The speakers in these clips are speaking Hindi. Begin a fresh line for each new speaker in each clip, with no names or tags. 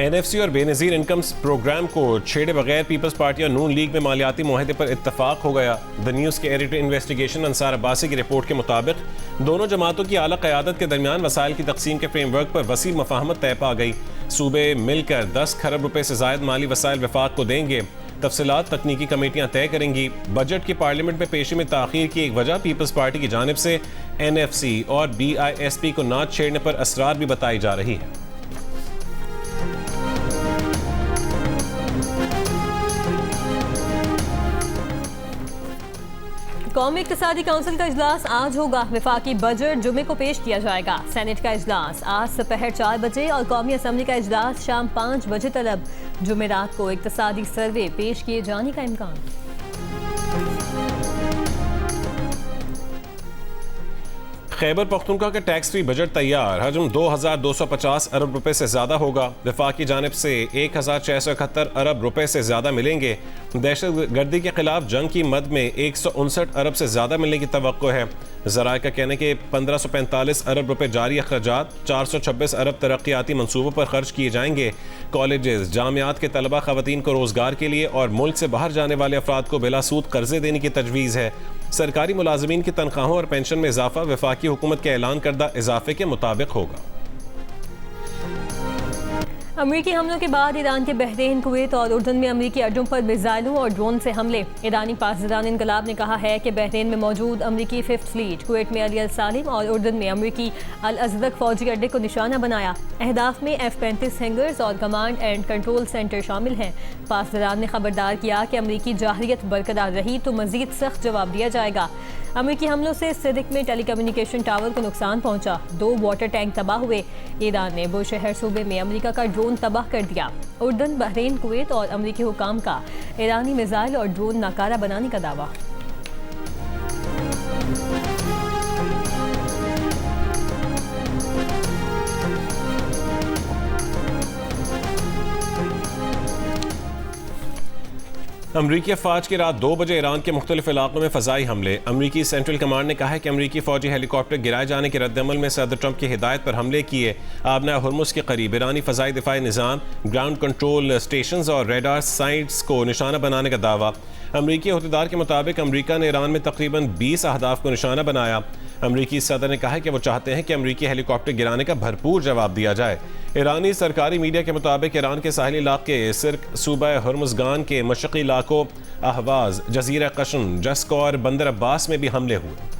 NFC और बेनज़ीर इनकम्स प्रोग्राम को छेड़े बगैर पीपल्स पार्टी और नून लीग में मालियाती मुआहदे पर इत्तफाक हो गया। द न्यूज़ के एडिटर इन्वेस्टिगेशन अंसार अब्बासी की रिपोर्ट के मुताबिक दोनों जमातों की आला क़यादत के दरमियान वसाइल की तकसीम के फ्रेमवर्क पर वसी मफाहमत तय पा गई। सूबे मिलकर 10 खरब रुपए से ज़ायद माली वसाइल वफाक को देंगे। तफसीलात तकनीकी कमेटियां तय करेंगी। बजट की पार्लियामेंट में पेशी में ताख़ीर की एक वजह पीपल्स पार्टी की जानिब से NFC और BISP को ना छेड़ने पर असरार भी बताई जा रही है।
कौमी इक़्तिसादी काउंसिल का इजलास आज होगा। वफाकी बजट जुमे को पेश किया जाएगा। सेनेट का इजलास आज दोपहर 4 बजे और कौमी असम्बली का इजलास शाम 5 बजे तलब। जुमेरात को इक़्तिसादी सर्वे पेश किए जाने का इम्कान।
खैबर पख्तूनख्वा के टैक्स फ्री बजट तैयार। हजम 2250 अरब रुपए से ज़्यादा होगा। वफाकी जानिब से 1671 अरब रुपए से ज़्यादा मिलेंगे। दहशत गर्दी के खिलाफ जंग की मद में 159 अरब से ज़्यादा मिलने की तवक्को है। ज़राए का कहना है कि 1545 अरब रुपए जारी अखराजात, 426 अरब तरक्याती मनसूबों पर खर्च किए जाएंगे। कॉलेजेस जामियात के तलबा ख़वातीन को रोज़गार के लिए और मुल्क से बाहर जाने वाले अफराद को बिला सूद कर्जे देने की तजवीज़ है। सरकारी मुलाजमीन की तनख्वाहों और पेंशन में इजाफा वफाकी हुकूमत के ऐलान करदा इजाफे के मुताबिक होगा।
अमरीकी हमलों के बाद ईरान के बहरीन, कुवैत और उर्दन में अमरीकी अड्डों पर मिसाइलों और ड्रोन से हमले। ईरानी पासदान इनकलाब ने कहा है कि बहरीन में मौजूद अमरीकी 5th फ्लीट, कुवैत में अली अल सालिम और उर्दन में अमरीकी अल अज़दक फौजी अड्डे को निशाना बनाया। अहदाफ में F-35 हैंगर्स और कमांड एंड कंट्रोल सेंटर शामिल हैं। पासदान ने खबरदार किया कि अमरीकी जाहरियत बरकरार रही तो मजीद सख्त जवाब दिया जाएगा। अमरीकी हमलों से सिदिक में टेलीकम्युनिकेशन टावर को नुकसान पहुंचा। 2 वाटर टैंक तबाह हुए। ईरान ने बुशहर सूबे में अमरीका का ड्रोन तबाह कर दिया। उर्दन, बहरीन, कुवैत और अमरीकी हुकाम का ईरानी मिसाइल और ड्रोन नाकारा बनाने का दावा।
अमरीकी अफवाज की रात 2 बजे ईरान के मुख्तलिफ इलाकों में फ़ज़ाई हमले। अमरीकी सेंट्रल कमांड ने कहा है कि अमरीकी फ़ौजी हेलीकॉप्टर गिराए जाने के रद्दमल में सदर ट्रंप की हिदायत पर हमले किए। आबना हुर्मुज़ के करीब ईरानी फ़ज़ाई दिफाई निज़ाम, ग्राउंड कंट्रोल स्टेशन और रेडार साइट्स को निशाना बनाने का दावा। अमरीकी अहदेदार के मुताबिक अमरीका ने ईरान में तकरीबन 20 अहदाफ को निशाना बनाया। अमरीकी सदर ने कहा है कि वो चाहते हैं कि अमरीकी हेलीकॉप्टर गिराने का भरपूर जवाब दिया जाए। ईरानी सरकारी मीडिया के मुताबिक ईरान के साहिली इलाके सिर्क, सूबा हुर्मुज़गान के मशरक़ी इलाकों अहवाज, जजीरा कशन, जस्क और बंदर अब्बास में भी हमले हुए।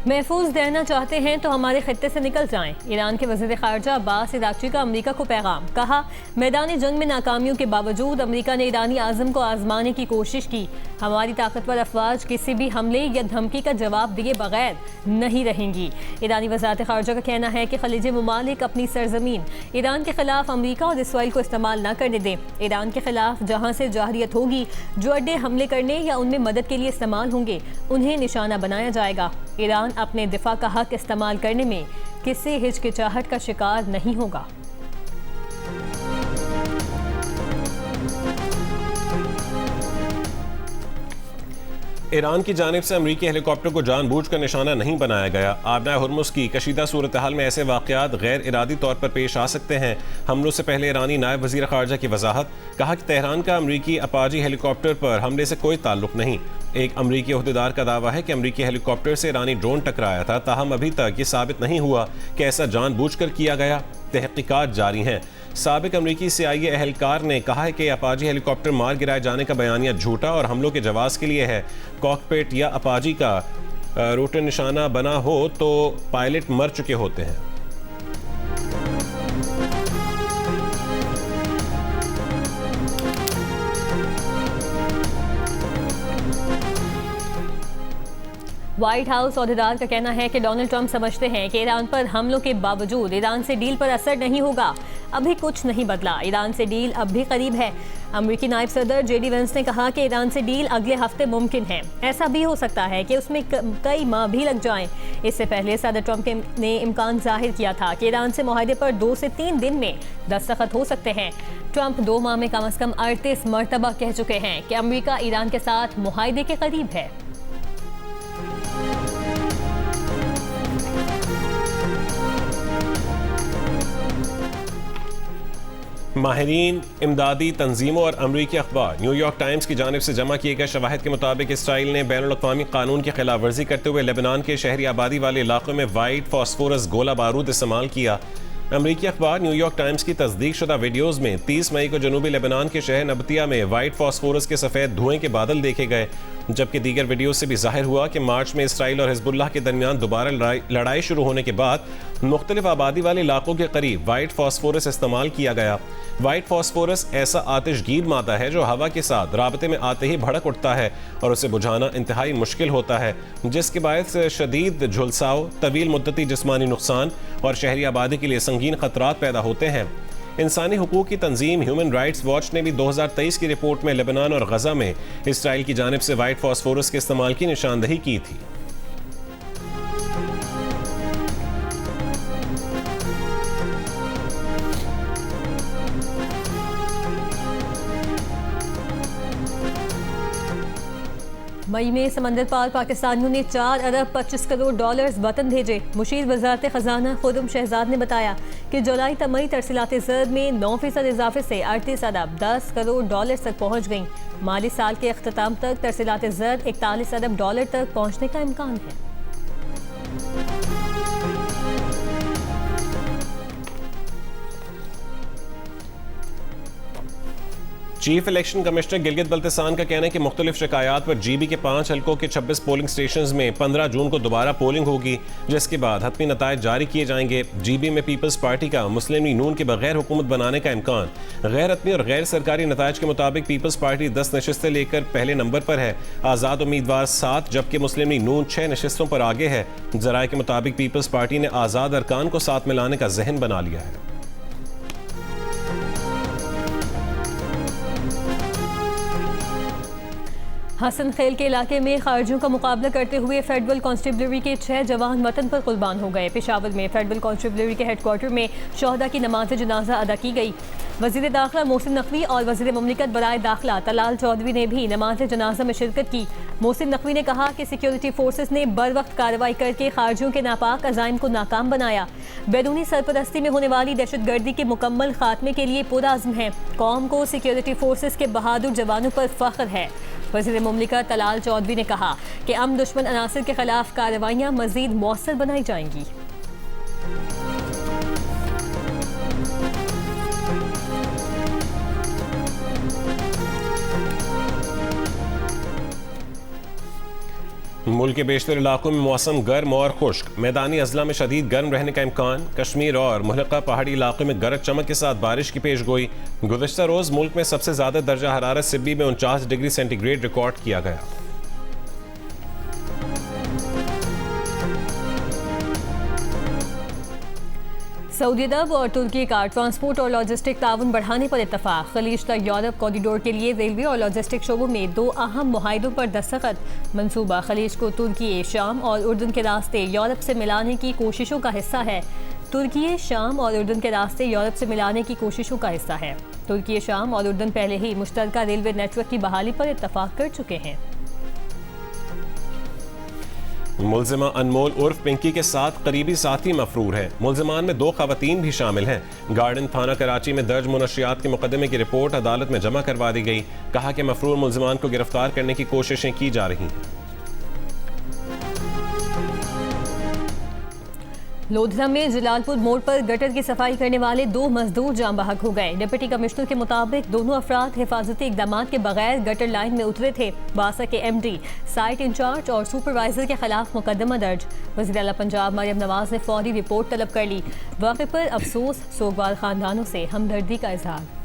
महफूज रहना चाहते हैं तो हमारे खत्ते से निकल जाएं। ईरान के वज़ीर ख़ारजा अब्बास अराग़ची का अमरीका को पैगाम। कहा, मैदानी जंग में नाकामियों के बावजूद अमरीका ने ईरानी आज़म को आजमाने की कोशिश की। हमारी ताकतवर अफवाज किसी भी हमले या धमकी का जवाब दिए बगैर नहीं रहेंगी। ईरानी वज़ारत ख़ारजा का कहना है कि खलीजी ममालिक अपनी सरजमीन ईरान के खिलाफ अमरीका और इसराइल को इस्तेमाल न करने दें। ईरान के खिलाफ जहाँ से जाहरियत होगी, जो अड्डे हमले करने या उनमें मदद के लिए इस्तेमाल होंगे, उन्हें निशाना बनाया जाएगा। ईरान अपने दिफा का हक इस्तेमाल करने में किसी हिचकिचाहट का शिकार नहीं होगा।
ईरान की जानिब से अमरीकी हेलीकॉप्टर को जानबूझकर निशाना नहीं बनाया गया। आबना हुर्मुज़ की कशीदा सूरत हाल में ऐसे वाक़यात गैर इरादी तौर पर पेश आ सकते हैं। हमलों से पहले ईरानी नायब वज़ीर ख़ारजा की वजाहत। कहा कि तेहरान का अमरीकी अपाची हेलीकॉप्टर पर हमले से कोई ताल्लुक नहीं। एक अमरीकी अहदेदार का दावा है कि अमरीकी हेलीकॉप्टर से ईरानी ड्रोन टकराया था, ताहम अभी तक ये साबित नहीं हुआ कि ऐसा जानबूझकर किया गया। तहकीकात जारी हैं। साबिक अमरीकी CIA एहलकार ने कहा है कि अपाची हेलीकॉप्टर मार गिराए जाने का बयानिया झूठा और हमलों के जवाब के लिए है। कॉकपिट या अपाची का रोटर निशाना बना हो तो पायलट मर चुके होते हैं।
व्हाइट हाउस अहदेदार का कहना है कि डोनाल्ड ट्रंप समझते हैं कि ईरान पर हमलों के बावजूद ईरान से डील पर असर नहीं होगा। अभी कुछ नहीं बदला, ईरान से डील अब भी करीब है। अमरीकी नायब सदर JD वेंस ने कहा कि ईरान से डील अगले हफ्ते मुमकिन है। ऐसा भी हो सकता है कि उसमें कई माह भी लग जाएं। इससे पहले सदर ट्रंप ने इम्कान जाहिर किया था कि ईरान से मुआहदे पर 2 से 3 दिन में दस्तखत हो सकते हैं। ट्रंप 2 माह में कम से कम 38 मरतबा कह चुके हैं कि अमरीका ईरान के साथ मुआहदे के करीब है।
माहिरीन, इमदादी तंजीमों और अमरीकी अखबार न्यूयॉर्क टाइम्स की जानिब से जमा किए गए शवाहिद के मुताबिक इसराइल ने बैनुल अक़वामी कानून की खिलाफ वर्जी करते हुए लेबनान के शहरी आबादी वाले इलाकों में वाइट फॉस्फोरस गोला बारूद इस्तेमाल किया। अमरीकी अखबार न्यूयॉर्क टाइम्स की तस्दीक शुदा वीडियोज़ में 30 मई को जनूबी लेबनान के शहर नबतिया में वाइट फॉस्फोरस के सफ़ेद धुएं के बादल देखे गए, जबकि दीगर वीडियो से भी जाहिर हुआ कि मार्च में इसराइल और हिजबुल्लाह के दरमियान दोबारा लड़ाई शुरू होने के बाद मुख्तलिफ आबादी वाले इलाकों के करीब वाइट फॉस्फोरस इस्तेमाल किया गया। वाइट फॉस्फोरस ऐसा आतिशगीर मादा है जो हवा के साथ राबते में आते ही भड़क उठता है और उसे बुझाना इंतहाई मुश्किल होता है, जिसके बायस शदीद झुलसाव, तवील मुद्दती जिस्मानी नुकसान और शहरी आबादी के लिए संगीन खतरात पैदा होते हैं। इंसानी हुकूक की तंजीम ह्यूमन राइट्स वॉच ने भी 2023 की रिपोर्ट में लेबनान और गजा में इसराइल की जानिब से वाइट फॉस्फोरस के इस्तेमाल की निशानदही की थी।
मई में समंदर पार पाकिस्तानियों ने 4 अरब 25 करोड़ डॉलर्स वतन भेजे। मुशीर वज़ारत ख़जाना खुर्रम शहजाद ने बताया कि जुलाई तमई तरसीलात ज़र में 9% इजाफे से 38 अरब 10 करोड़ डॉलर तक पहुँच गईं। माली साल के अख्ताम तक तरसीलात ज़र 41 अरब डॉलर तक पहुँचने का इम्कान है।
Chief election commissioner Gilgit Baltistan का कहना है कि मुख्तलिफ शिकायत पर GB के 5 हलकों के 26 पोलिंग स्टेशन में 15 जून को दोबारा पोलिंग होगी, जिसके बाद हतमी नतायज जारी किए जाएंगे। GB में पीपल्स पार्टी का मुस्लिम लीग नून के बगैर हुकूमत बनाने का इम्कान। गैर हतमी और गैर सरकारी नतायज के मुताबिक पीपल्स पार्टी 10 नशिस्तें लेकर पहले नंबर पर है, आज़ाद उम्मीदवार 7, जबकि मुस्लिम लीग नून 6 नशिस्तों पर आगे है। जराये के मुताबिक पीपल्स पार्टी ने आज़ाद अरकान को साथ मिलाने का जहन बना लिया है।
हसन खेल के इलाके में खारजियों का मुकाबला करते हुए फेडरल कांस्टेबलरी के 6 जवान वतन पर कुर्बान हो गए। पेशावर में फेडरल कांस्टेबलरी के हेडक्वार्टर में शोहदा की नमाज जनाजा अदा की गई। वज़ीर दाखिला मोहसिन नकवी और वज़ीर मुमलिकत बराए दाखिला तलाल चौधरी ने भी नमाज जनाजा में शिरकत की। मोहसिन नकवी ने कहा कि सिक्योरिटी फोर्सेस ने बर वक्त कार्रवाई करके खारजियों के नापाक अज़ाइम को नाकाम बनाया। बैरूनी सरपरस्ती में होने वाली दहशतगर्दी के मुकम्मल खात्मे के लिए पुरअज़्म है। कौम को सिक्योरिटी फोर्सेस के बहादुर जवानों पर फख्र है। वज़ीर मुमलिकत तलाल चौधरी ने कहा कि अम दुश्मन अनासर के खिलाफ कार्रवाइयाँ मज़ीद मौसर बनाई जाएंगी।
मुल्क के बेशतर इलाकों में मौसम गर्म और खुश्क, मैदानी अजला में शदीद गर्म रहने का इम्कान। कश्मीर और मुहल्लका पहाड़ी इलाकों में गरज चमक के साथ बारिश की पेश गोई। गुज़श्ता रोज़ मुल्क में सबसे ज़्यादा दर्जा हरारत सिब्बी में 49 डिग्री सेंटीग्रेड रिकॉर्ड किया गया।
सऊदी अरब और तुर्की का ट्रांसपोर्ट और लॉजिस्टिक ताउन बढ़ाने पर इत्तफाक। खलीज तक यूरोप कॉरिडोर के लिए रेलवे और लॉजिस्टिक शोबों में 2 अहम मुआहिदों पर दस्तखत। मंसूबा खलीज को तुर्की, शाम और उर्दन के रास्ते यूरोप से मिलाने की कोशिशों का हिस्सा है। तुर्की, शाम और उर्दन के रास्ते यूरोप से मिलाने की कोशिशों का हिस्सा है। तुर्की, शाम और उर्दन पहले ही मुश्तरका रेलवे नेटवर्क की बहाली पर इत्तफाक कर चुके हैं।
मुल्जिमा अनमोल उर्फ पिंकी के साथ करीबी साथी मफरूर है। मुल्जिमान में 2 खवातीन भी शामिल हैं। गार्डन थाना कराची में दर्ज मुनशियात के मुकदमे की रिपोर्ट अदालत में जमा करवा दी गई। कहा कि मफरूर मुल्जिमान को गिरफ्तार करने की कोशिशें की जा रही हैं।
लोधरा में जलालपुर मोड़ पर गटर की सफाई करने वाले 2 मजदूर जाम बहक हो गए। डिप्टी कमिश्नर के मुताबिक दोनों अफराद हिफाजती इकदाम के बगैर गटर लाइन में उतरे थे। बासा के MD, साइट इंचार्ज और सुपरवाइजर के खिलाफ मुकदमा दर्ज। वज़ीर आला पंजाब मरियम नवाज ने फौरी रिपोर्ट तलब कर ली। वाक़े पर अफसोस, सोगवार खानदानों से हमदर्दी का इजहार।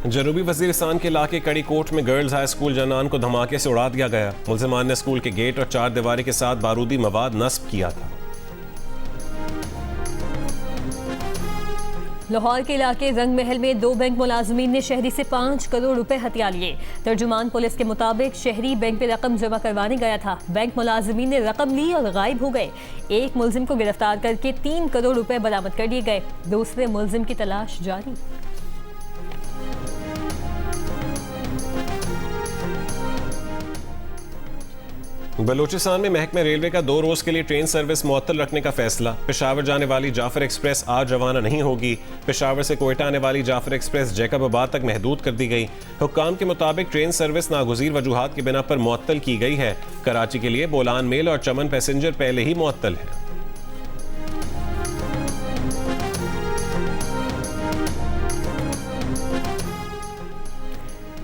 जनूबी वज़ीरिस्तान के इलाके कड़ी कोट में गर्ल्स हाई स्कूल जनान को धमाके से उड़ा दिया गया। मुल्जिमान ने स्कूल के गेट और 4 दीवारी के साथ बारूदी मवाद नस्ब किया था।
लाहौर के इलाके रंग महल में 2 बैंक मुलाजमीन ने शहरी से 5 करोड़ रुपए हथिया लिए। तर्जुमान पुलिस के मुताबिक शहरी बैंक में रकम जमा करवाने गया था। बैंक मुलाजमीन ने रकम ली और गायब हो गए। एक मुलजिम को गिरफ्तार करके 3 करोड़ रुपए बरामद कर लिए गए। दूसरे मुलजिम की तलाश जारी।
बलूचिस्तान में महकमे रेलवे का 2 रोज के लिए ट्रेन सर्विस मुअत्तल रखने का फैसला। पेशावर जाने वाली जाफर एक्सप्रेस आज रवाना नहीं होगी। पेशावर से कोयटा आने वाली जाफर एक्सप्रेस जैकबाबाद तक महदूद कर दी गई। हुक्काम के मुताबिक ट्रेन सर्विस नागुज़ीर वजूहात की बिना पर मुअत्तल की गई है। कराची के लिए बोलान मेल और चमन पैसेंजर पहले ही मुअत्तल है।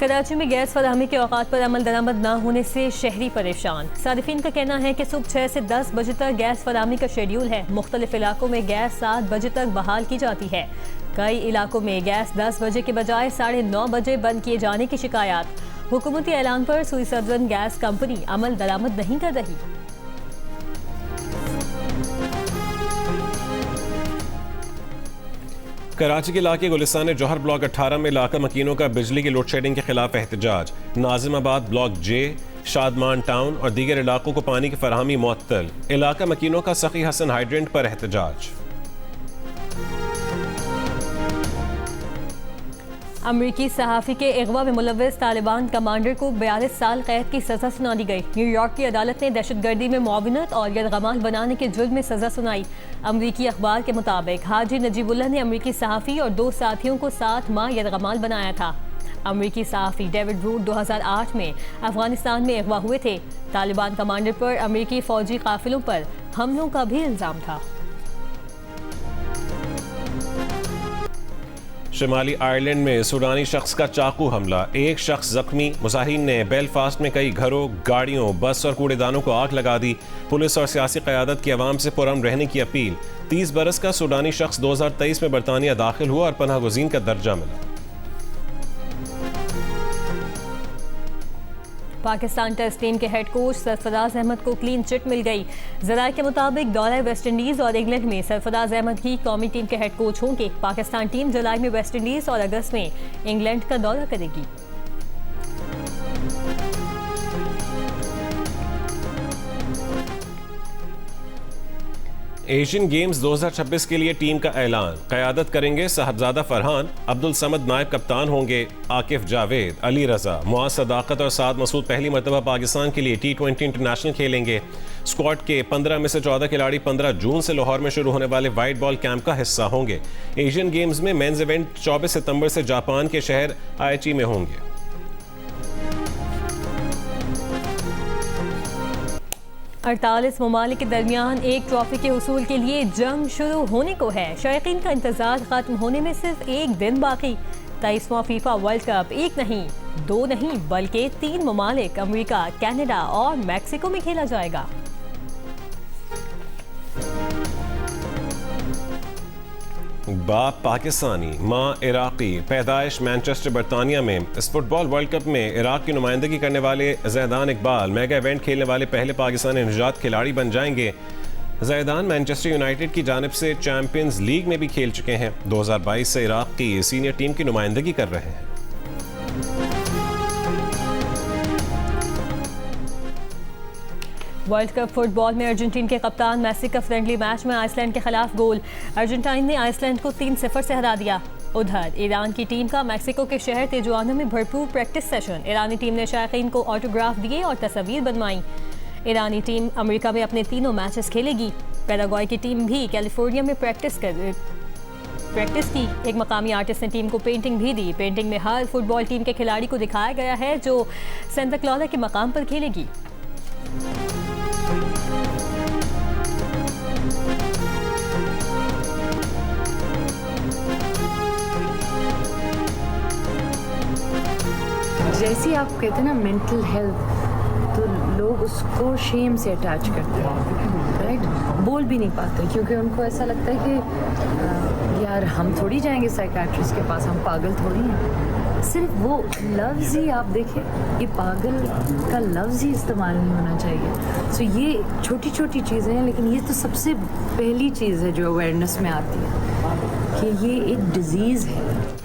कराची में गैस फराहमी के औकात पर अमल दरामद न होने से शहरी परेशान। सारिफीन का कहना है कि सुबह 6 से 10 बजे तक गैस फराहमी का शेड्यूल है। मुख्तलिफ इलाकों में गैस 7 बजे तक बहाल की जाती है। कई इलाकों में गैस 10 बजे के बजाय 9:30 बजे बंद किए जाने की शिकायत। हुकूमती ऐलान पर सुई सर्जन गैस कंपनी अमल दरामद नहीं कर रही।
कराची के इलाके गुलिस्तान जौहर ब्लॉक 18 में इलाका मकीनों का बिजली की लोड शेडिंग के खिलाफ एहतजाज। नाजिमाबाद ब्लॉक जे, शादमान टाउन और दीगर इलाकों को पानी की फराहमी मुअत्तल। इलाका मकीनों का सखी हसन हाइड्रेंट पर एहतजाज।
अमरीकी सहाफ़ी के अगवा में मुलव्वस तालिबान कमांडर को 42 साल कैद की सजा सुना दी गई। न्यूयॉर्क की अदालत ने दहशतगर्दी में मुआविनत और यरगमाल बनाने के जुर्म में सजा सुनाई। अमरीकी अखबार के मुताबिक हाजी नजीबुल्लाह ने अमरीकी सहाफ़ी और 2 साथियों को 7 माह यरगमाल बनाया था। अमरीकी सहाफ़ी डेविड रूट 2008 में अफगानिस्तान में अगवा हुए थे। तालिबान कमांडर पर अमरीकी फौजी काफिलों पर हमलों का भी इल्ज़ाम था।
शिमाली आयरलैंड में सूडानी शख्स का चाकू हमला, 1 शख्स जख्मी। मुजाहिरीन ने बेलफास्ट में कई घरों, गाड़ियों, बस और कूड़ेदानों को आग लगा दी। पुलिस और सियासी क़यादत की आवाम से पुरअमन रहने की अपील। 30 बरस का सूडानी शख्स 2023 में बरतानिया दाखिल हुआ और पनाह गुज़ीन का दर्जा मिला।
पाकिस्तान टेस्ट टीम के हेड कोच सरफराज अहमद को क्लीन चिट मिल गई। ज़राए के मुताबिक दौरा वेस्ट इंडीज़ और इंग्लैंड में सरफराज अहमद ही कौमी टीम के हेड कोच होंगे। पाकिस्तान टीम जुलाई में वेस्ट इंडीज़ और अगस्त में इंग्लैंड का दौरा करेगी।
एशियन गेम्स 2026 के लिए टीम का ऐलान। क़यादत करेंगे साहबजादा फरहान, अब्दुल समद नायब कप्तान होंगे, आकिफ जावेद, अली रजा, मुआज सदाकत और साद मसूद पहली मरतबा पाकिस्तान के लिए T20 इंटरनेशनल खेलेंगे। स्क्वाड के 15 में से 14 खिलाड़ी 15 जून से लाहौर में शुरू होने वाले वाइट बॉल कैंप का हिस्सा होंगे। एशियन गेम्स में मेंस इवेंट 24 सितंबर से जापान के शहर आइची में होंगे।
48 ममालिक के दरमियान एक ट्रॉफी के हुसूल के लिए जंग शुरू होने को है। शायकीन का इंतजार खत्म होने में सिर्फ एक दिन बाकी। 23वां फीफा वर्ल्ड कप 1 नहीं 2 नहीं बल्कि 3 ममालिक अमेरिका, कनाडा और मैक्सिको में खेला जाएगा।
बाप पाकिस्तानी, माँ इराकी, पैदाइश मैनचेस्टर बरतानिया में। इस फुटबॉल वर्ल्ड कप में इराक की नुमाइंदगी करने वाले ज़ैदान इकबाल मेगा इवेंट खेलने वाले पहले पाकिस्तानी निजात खिलाड़ी बन जाएंगे। ज़ैदान मैनचेस्टर यूनाइटेड की जानिब से चैंपियंस लीग में भी खेल चुके हैं। 2022 से इराक की सीनियर टीम की नुमाइंदगी कर रहे हैं।
वर्ल्ड कप फुटबॉल में अर्जेंटीन के कप्तान मेसी का फ्रेंडली मैच में आइसलैंड के खिलाफ गोल। अर्जेंटीन ने आइसलैंड को 3-0 से हरा दिया। उधर ईरान की टीम का मैक्सिको के शहर तेजुआनो में भरपूर प्रैक्टिस सेशन। ईरानी टीम ने शायकीन को ऑटोग्राफ दिए और तस्वीर बनवाई। ईरानी टीम अमेरिका में अपने 3 मैचेस खेलेगी। पैराग्वे की टीम भी कैलिफोर्निया में प्रैक्टिस की। एक मकामी आर्टिस्ट ने टीम को पेंटिंग भी दी। पेंटिंग में हर फुटबॉल टीम के खिलाड़ी को दिखाया गया है जो सेंटा क्लॉरा के मकाम पर खेलेगी।
जैसे आप कहते हैं ना मेंटल हेल्थ, तो लोग उसको शेम से अटैच करते हैं, राइट? बोल भी नहीं पाते क्योंकि उनको ऐसा लगता है कि यार हम थोड़ी जाएंगे साइकियाट्रिस्ट के पास, हम पागल थोड़ी हैं। सिर्फ वो लफ्ज़ ही आप देखें, ये पागल का लफ्ज़ ही इस्तेमाल नहीं होना चाहिए। सो ये छोटी छोटी चीज़ें हैं, लेकिन ये तो सबसे पहली चीज़ है जो अवेयरनेस में आती है कि ये एक डिज़ीज़ है।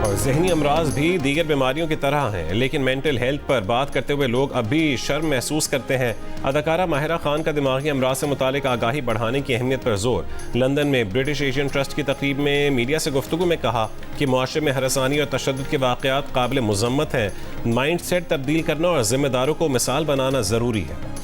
और जहनी अमराज भी दीगर बीमारियों की तरह हैं, लेकिन मेंटल हेल्थ पर बात करते हुए लोग अब भी शर्म महसूस करते हैं। अदाकारा माहिरा खान का दिमागी अमराज से मुतालिक आगाही बढ़ाने की अहमियत पर जोर। लंदन में ब्रिटिश एशियन ट्रस्ट की तकरीब में मीडिया से गुफ्तगू में कहा कि मुआशरे में हरासानी और तशद्दुद के वाक़यात काबिल मज़म्मत हैं। माइंड सेट तब्दील करना और जिम्मेदारों को मिसाल बनाना ज़रूरी है।